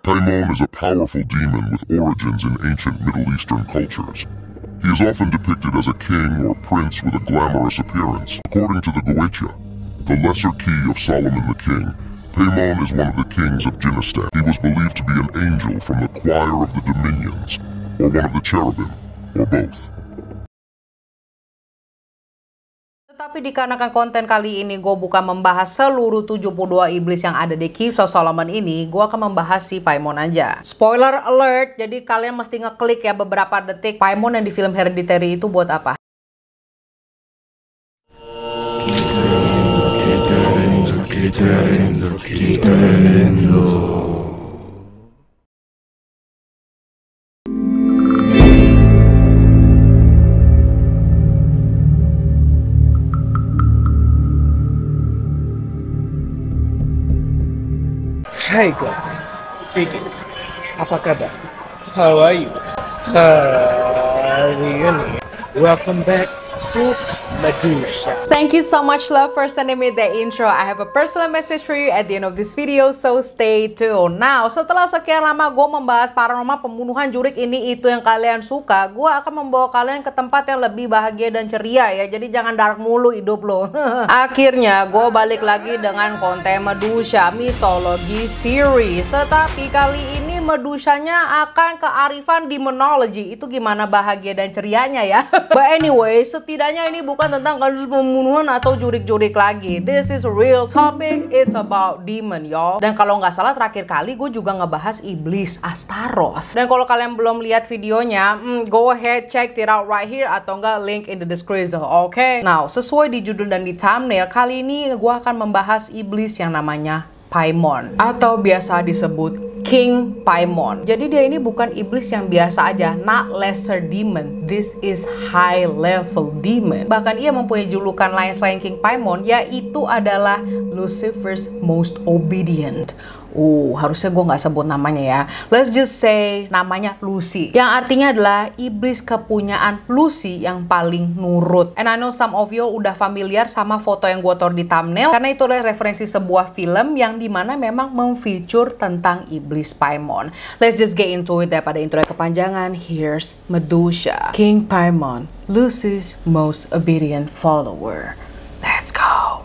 Paimon is a powerful demon with origins in ancient Middle Eastern cultures. He is often depicted as a king or prince with a glamorous appearance. According to the Goetia, the lesser key of Solomon the king, Paimon is one of the kings of Jinistan. He was believed to be an angel from the choir of the dominions, or one of the cherubim, or both. Tetapi dikarenakan konten kali ini gue bukan membahas seluruh 72 iblis yang ada di Keys of Solomon ini, gue akan membahas si Paimon aja. Spoiler alert, jadi kalian mesti ngeklik ya beberapa detik. Paimon yang di film Hereditary itu buat apa? Hai guys, Vikings, apa kabar? How are you? Hari ini, welcome back to Medusa. Thank you so much love for sending me the intro. I have a personal message for you at the end of this video, so stay tuned. Now, setelah sekian lama gue membahas paranormal, pembunuhan, jurik, ini itu yang kalian suka, gue akan membawa kalian ke tempat yang lebih bahagia dan ceria ya. Jadi jangan dark mulu hidup lo. Akhirnya gue balik lagi dengan konten Medusa Mythology Series. Tetapi kali ini Medusanya akan ke arifan demonology. Itu gimana bahagia dan cerianya ya. But anyway, setidaknya ini bukan tentang kasus pembunuhan atau jurik-jurik lagi. This is a real topic. It's about demon, y'all. Dan kalau nggak salah terakhir kali gue juga ngebahas iblis Astaroth. Dan kalau kalian belum lihat videonya, go ahead check it out right here atau enggak link in the description, oke? Now, sesuai di judul dan di thumbnail, kali ini gue akan membahas iblis yang namanya Paimon atau biasa disebut King Paimon. Jadi dia ini bukan iblis yang biasa aja, not lesser demon. This is high level demon. Bahkan ia mempunyai julukan lain selain King Paimon, yaitu adalah Lucifer's most obedient. Harusnya gue nggak sebut namanya ya. Let's just say namanya Lucy, yang artinya adalah iblis kepunyaan Lucy yang paling nurut. And I know some of you udah familiar sama foto yang gue taruh di thumbnail, karena itu adalah referensi sebuah film yang dimana memang memfeature tentang iblis Paimon. Let's just get into it daripada intro kepanjangan. Here's Medusa, King Paimon, Lucy's most obedient follower. Let's go.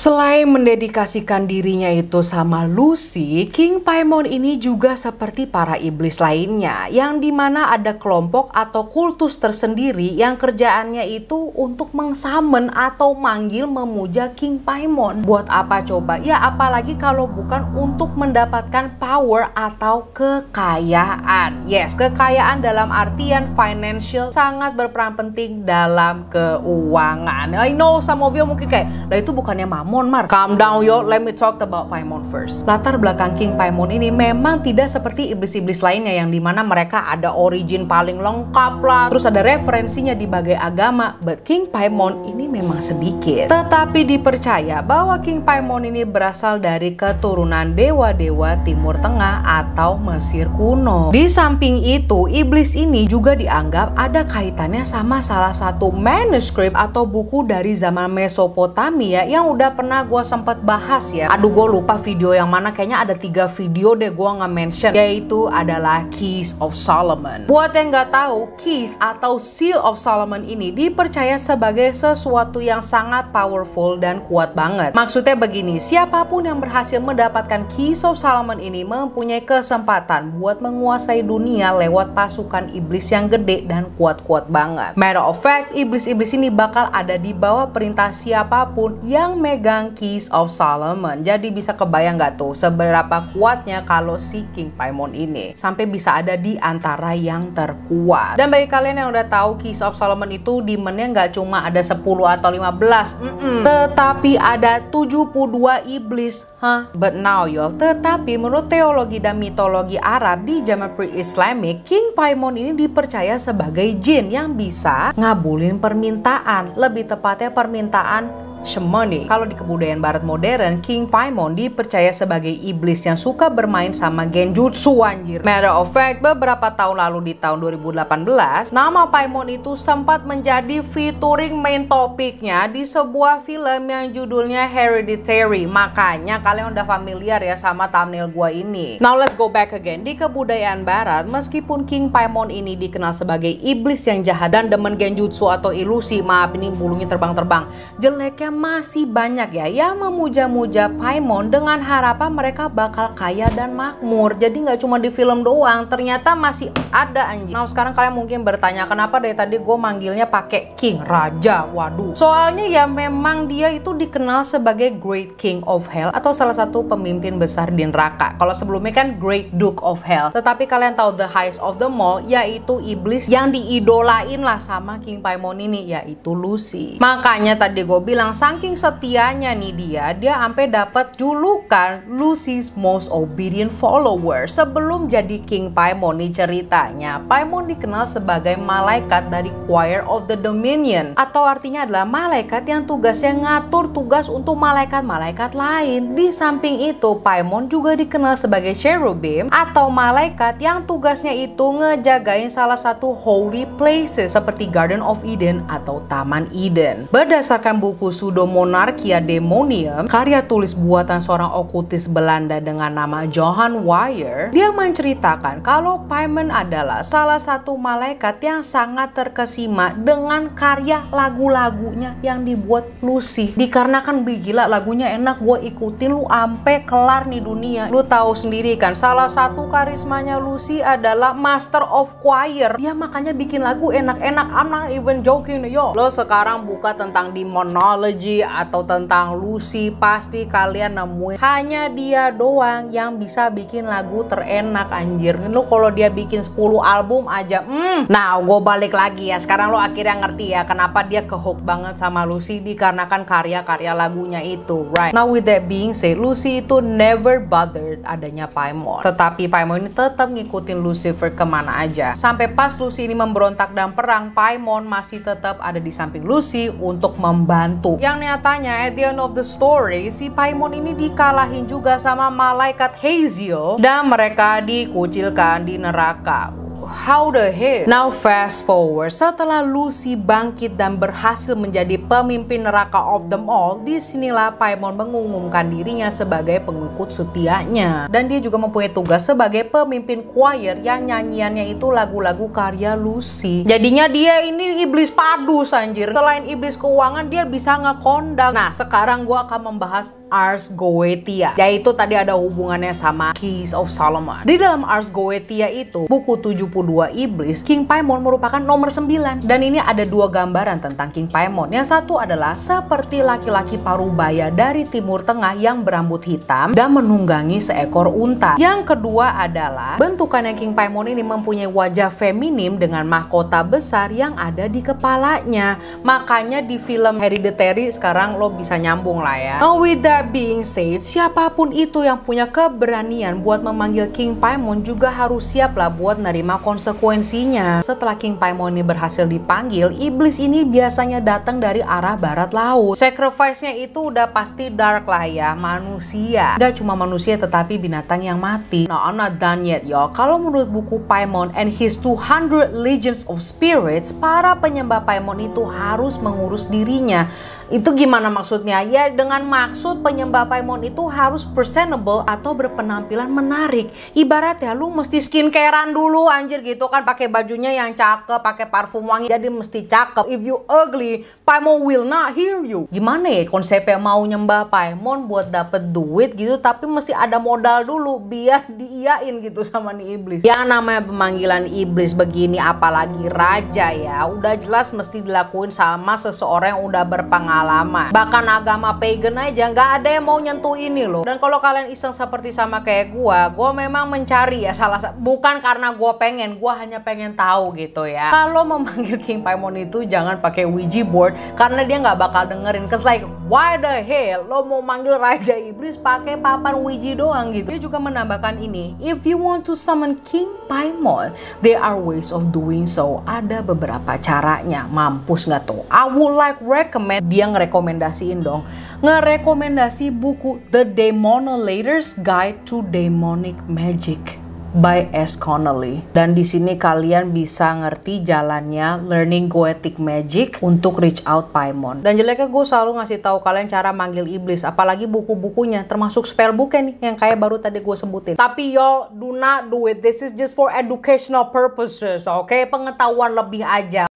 Selain mendedikasikan dirinya itu sama Lucy, King Paimon ini juga seperti para iblis lainnya, yang dimana ada kelompok atau kultus tersendiri yang kerjaannya itu untuk mengsummon atau manggil memuja King Paimon. Buat apa coba? Ya apalagi kalau bukan untuk mendapatkan power atau kekayaan. Yes, kekayaan dalam artian financial sangat berperan penting dalam keuangan. I know some of you mungkin kayak, lah itu bukannya Mar. Calm down yo, let me talk about Paimon first. Latar belakang King Paimon ini memang tidak seperti iblis-iblis lainnya yang dimana mereka ada origin paling lengkap lah, terus ada referensinya di berbagai agama. But King Paimon ini memang sedikit. Tetapi dipercaya bahwa King Paimon ini berasal dari keturunan dewa-dewa Timur Tengah atau Mesir kuno. Di samping itu, iblis ini juga dianggap ada kaitannya sama salah satu manuskrip atau buku dari zaman Mesopotamia yang udah pernah gue sempat bahas ya. Aduh gue lupa video yang mana, kayaknya ada 3 video deh gue nggak mention, yaitu adalah Keys of Solomon. Buat yang nggak tahu, Keys atau Seal of Solomon ini dipercaya sebagai sesuatu yang sangat powerful dan kuat banget. Maksudnya begini, siapapun yang berhasil mendapatkan Keys of Solomon ini mempunyai kesempatan buat menguasai dunia lewat pasukan iblis yang gede dan kuat-kuat banget. Matter of fact, iblis-iblis ini bakal ada di bawah perintah siapapun yang megang Keys of Solomon. Jadi bisa kebayang gak tuh seberapa kuatnya kalau si King Paimon ini sampai bisa ada di antara yang terkuat. Dan bagi kalian yang udah tahu, Keys of Solomon itu demonnya nggak cuma ada 10 atau 15, tetapi ada 72 iblis. But now y'all, tetapi menurut teologi dan mitologi Arab di zaman pre-Islamic, King Paimon ini dipercaya sebagai jin yang bisa ngabulin permintaan, lebih tepatnya permintaan Shimoni. Kalau di kebudayaan barat modern, King Paimon dipercaya sebagai iblis yang suka bermain sama genjutsu anjir. Matter of fact, beberapa tahun lalu di tahun 2018, nama Paimon itu sempat menjadi featuring main topiknya di sebuah film yang judulnya Hereditary. Makanya kalian udah familiar ya sama thumbnail gua ini. Now let's go back again. Di kebudayaan barat, meskipun King Paimon ini dikenal sebagai iblis yang jahat dan demen genjutsu atau ilusi, maaf ini bulunya terbang-terbang, jeleknya masih banyak ya yang memuja-muja Paimon dengan harapan mereka bakal kaya dan makmur. Jadi nggak cuma di film doang, ternyata masih ada anjing. Nah sekarang kalian mungkin bertanya, kenapa dari tadi gue manggilnya pakai King, Raja? Waduh, soalnya ya memang dia itu dikenal sebagai Great King of Hell atau salah satu pemimpin besar di neraka. Kalau sebelumnya kan Great Duke of Hell. Tetapi kalian tahu the highest of them all, yaitu iblis yang diidolain lah sama King Paimon ini, yaitu Lucy. Makanya tadi gue bilang saking setianya nih dia sampai dapat julukan Lucy's Most Obedient Follower. Sebelum jadi King Paimon nih ceritanya, Paimon dikenal sebagai malaikat dari Choir of the Dominion, atau artinya adalah malaikat yang tugasnya ngatur tugas untuk malaikat-malaikat lain. Di samping itu, Paimon juga dikenal sebagai cherubim atau malaikat yang tugasnya itu ngejagain salah satu holy places seperti Garden of Eden atau Taman Eden. Berdasarkan buku Pseudomonarchia Demonium, karya tulis buatan seorang okultis Belanda dengan nama Johan Weyer, dia menceritakan kalau Paimon adalah salah satu malaikat yang sangat terkesima dengan karya lagu-lagunya yang dibuat Lucy. Dikarenakan gila lagunya enak, gue ikutin lu ampe kelar nih dunia. Lu tahu sendiri kan, salah satu karismanya Lucy adalah Master of Choir. Dia makanya bikin lagu enak-enak. I'm not even joking yo. Lo sekarang buka tentang demonology atau tentang Lucy, pasti kalian nemuin hanya dia doang yang bisa bikin lagu terenak anjir. Lo kalau dia bikin 10 album aja Nah gue balik lagi ya, sekarang lo akhirnya ngerti ya kenapa dia kehook banget sama Lucy, dikarenakan karya-karya lagunya itu, right? Now with that being said, Lucy itu never bothered adanya Paimon, tetapi Paimon ini tetap ngikutin Lucifer kemana aja. Sampai pas Lucy ini memberontak dan perang, Paimon masih tetap ada di samping Lucy untuk membantu. Yang nyatanya at the end of the story, si Paimon ini dikalahin juga sama malaikat Haziel dan mereka dikucilkan di neraka. How the hell? Now fast forward, setelah Lucy bangkit dan berhasil menjadi pemimpin neraka of them all, disinilah Paimon mengumumkan dirinya sebagai pengikut setianya. Dan dia juga mempunyai tugas sebagai pemimpin choir yang nyanyiannya itu lagu-lagu karya Lucy. Jadinya dia ini iblis padus anjir. Selain iblis keuangan, dia bisa ngekondang. Nah sekarang gua akan membahas Ars Goetia, yaitu tadi ada hubungannya sama Keys of Solomon. Di dalam Ars Goetia itu, buku 72 iblis, King Paimon merupakan nomor 9. Dan ini ada dua gambaran tentang King Paimon. Yang satu adalah seperti laki-laki parubaya dari Timur Tengah yang berambut hitam dan menunggangi seekor unta. Yang kedua adalah bentukannya King Paimon ini mempunyai wajah feminim dengan mahkota besar yang ada di kepalanya. Makanya di film Hereditary sekarang lo bisa nyambung lah ya. Now with that being said, siapapun itu yang punya keberanian buat memanggil King Paimon juga harus siap lah buat nerima konsekuensinya. Setelah King Paimon ini berhasil dipanggil, iblis ini biasanya datang dari arah barat laut. Sacrifice-nya itu udah pasti dark lah ya, manusia. Gak cuma manusia tetapi binatang yang mati. Nah, I'm not done yet yo. Kalau menurut buku Paimon and His 200 Legions of Spirits, para penyembah Paimon itu harus mengurus dirinya. Itu gimana maksudnya? Ya dengan maksud penyembah Paimon itu harus presentable atau berpenampilan menarik. Ibarat ya lu mesti skincarean dulu anjir gitu kan, pakai bajunya yang cakep, pakai parfum wangi, jadi mesti cakep. If you ugly, Paimon will not hear you. Gimana ya konsepnya mau nyembah Paimon buat dapet duit gitu, tapi mesti ada modal dulu biar diiyain gitu sama nih iblis. Yang namanya pemanggilan iblis begini, apalagi raja ya, udah jelas mesti dilakuin sama seseorang yang udah berpengalaman. Bahkan agama pagan aja nggak ada yang mau nyentuh ini loh. Dan kalau kalian iseng seperti sama kayak gue memang mencari ya bukan karena gue pengen, gue hanya pengen tahu gitu ya. Kalau memanggil King Paimon itu jangan pakai Ouija board karena dia nggak bakal dengerin. Cause like why the hell lo mau manggil raja iblis pakai papan Ouija doang gitu. Dia juga menambahkan ini, if you want to summon King Paimon, there are ways of doing so. Ada beberapa caranya. Mampus nggak tuh? I would like recommend dia pastinya ngerekomendasiin dong. Ngerekomendasi buku The Demonologist's Guide to Demonic Magic by S. Connolly. Dan di sini kalian bisa ngerti jalannya learning Goetic Magic untuk reach out Paimon. Dan jeleknya gue selalu ngasih tahu kalian cara manggil iblis, apalagi buku-bukunya, termasuk spellbooknya nih yang kayak baru tadi gue sebutin. Tapi y'all do not do it. This is just for educational purposes, oke? Pengetahuan lebih aja.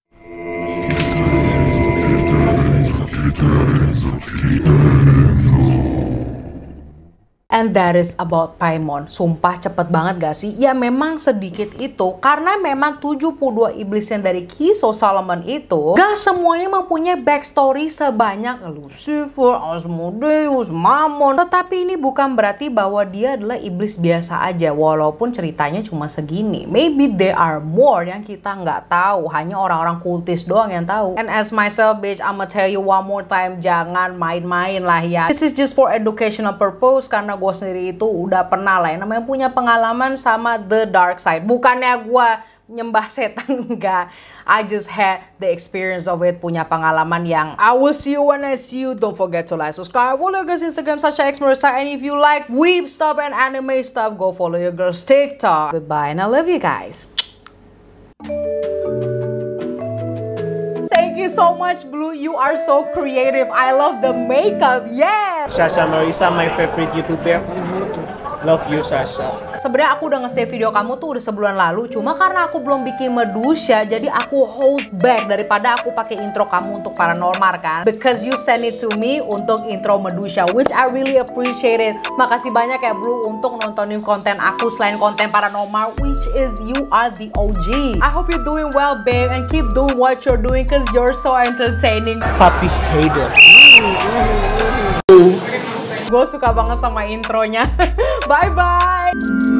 And that is about Paimon. Sumpah cepet banget gak sih? Ya memang sedikit itu, karena memang 72 iblis yang dari Kisah Solomon itu gak semuanya mempunyai backstory sebanyak Lucifer, Asmodeus, Mammon. Tetapi ini bukan berarti bahwa dia adalah iblis biasa aja, walaupun ceritanya cuma segini. Maybe there are more yang kita nggak tahu, hanya orang-orang kultis doang yang tahu. And as myself, bitch, I'ma tell you one more time, jangan main-main lah ya. This is just for educational purpose, karena gue sendiri itu udah pernah lah yang namanya punya pengalaman sama the dark side. Bukannya gue nyembah setan, enggak. I just had the experience of it, punya pengalaman yang I will see you when I see you. Don't forget to like, subscribe, follow your girls Instagram @xmarissa, and if you like weeb stuff and anime stuff, go follow your girls TikTok. Goodbye and I love you guys. Thank you so much, Blue. You are so creative. I love the makeup. Yeah. Sasha Marissa, my favorite YouTuber. Love you, Sasha. Sebenarnya aku udah nge-save video kamu tuh udah sebulan lalu, cuma karena aku belum bikin Medusa, jadi aku hold back daripada aku pakai intro kamu untuk paranormal kan. Because you send it to me untuk intro Medusa, which I really appreciate it. Makasih banyak ya Blue untuk nontonin konten aku selain konten paranormal, which is you are the OG. I hope you're doing well, babe, and keep doing what you're doing cause you're so entertaining. Puppy haters. Gue suka banget sama intronya. Bye-bye.